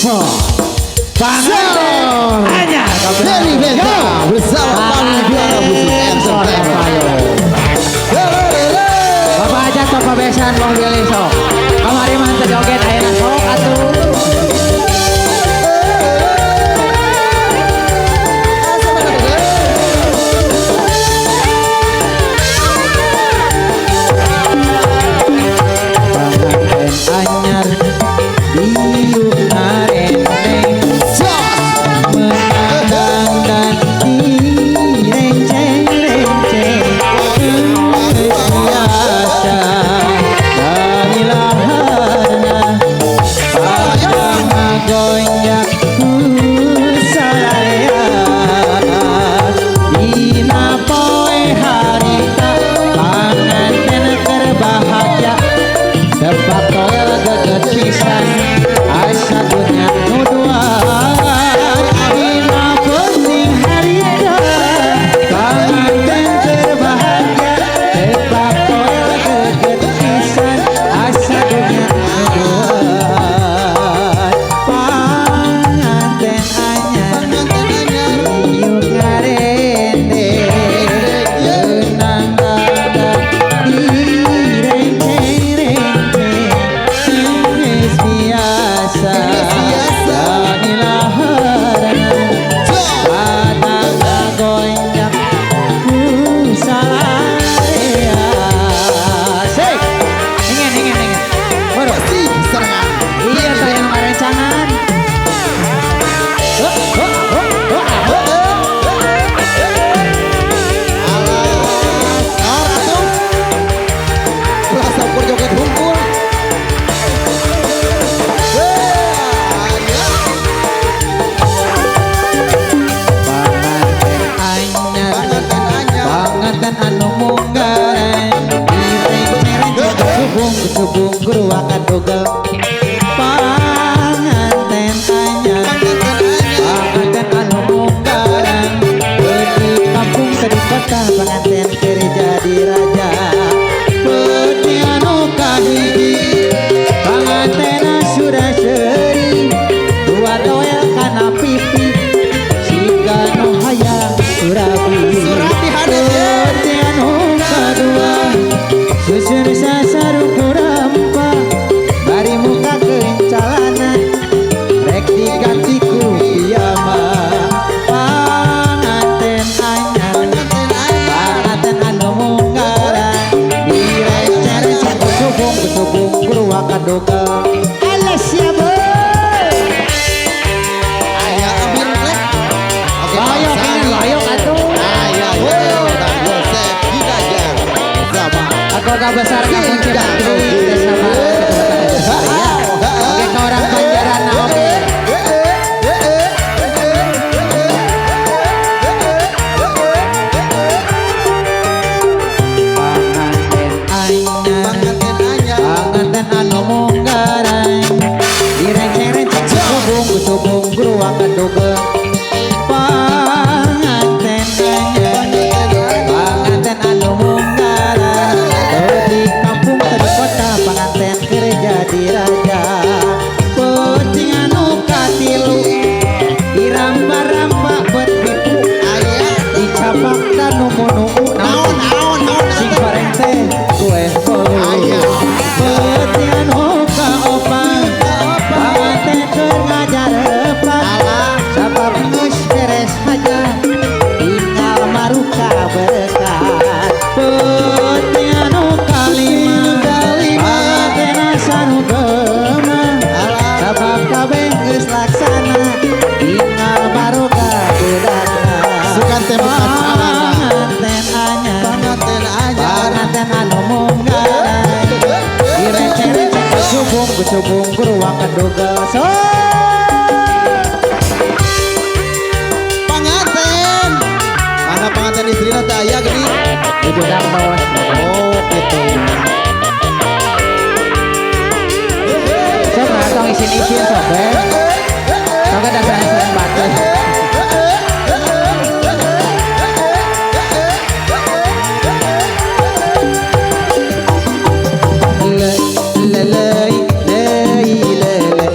Pengantin hanya Dari Benta bersama Panitia Musik Bapak aja sok kebesan mau pilih sok. Kamari mah teu joget ayeuna sok atuh. Anyar diuk narendeng menandang dan direnceng-renceng biasa dari laharna padang gonjak salaya dina poe harita panganten keur bahagia Depak toel geget pisan asa dunya nu duaan dina penting harita panganten terbahagia depak toel geget pisan asa dunya nu duaan panganten anyar ieu ngarende leunang dadak biasa dari laharana padang gonjak salaya sik ingin baru si serangan iya tayang ngarencangan Rasa joget hunkul panganten anu munggaran direng-reng subung guru akan dogel panganten anyar panganten anu munggaran di kampung ke di kota panganten keur jadi raja peuting anu kahiji panganten sudah seri dua toel kana pipi siga nu hayang surabi hati anu kadua susun sasaruku rampa bari muka kencalana rek diganti ku piyama panganten anyar panganten anu munggaran direcer-recer kusubung guru akadoga alas ya boy ayah ambil plek layok atuh Agora besar kampung Cibatu desa Barat kecamatan Desa oke ke orang Banjaran oke panganten anyar panganten anu munggaran direng-reng subung guru akan doga panganten anyar panganten anu munggaran di kampung ke di kota panganten keur jadi raja peuting anu katilu dirampa-rampa bet bipu dicapak dan numu-numu naon sing pareng teh kue peuting anu kaopang panganten keur ngajarepan sabab geus beres haja tinggal maruka berkat peuting anu kalima panganten asanu gema sabab kabeh geus laksana tinggal maruka budakna sukan tembak panganten anyar panganten anu munggaran direce-rece kusubung guru akan doga so panganten mana panganten istrina teh aya gini ibu dang bos oh gitu sok ngatong isin-isin sok sok dasar batu lelei lei lelei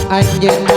Anjeunna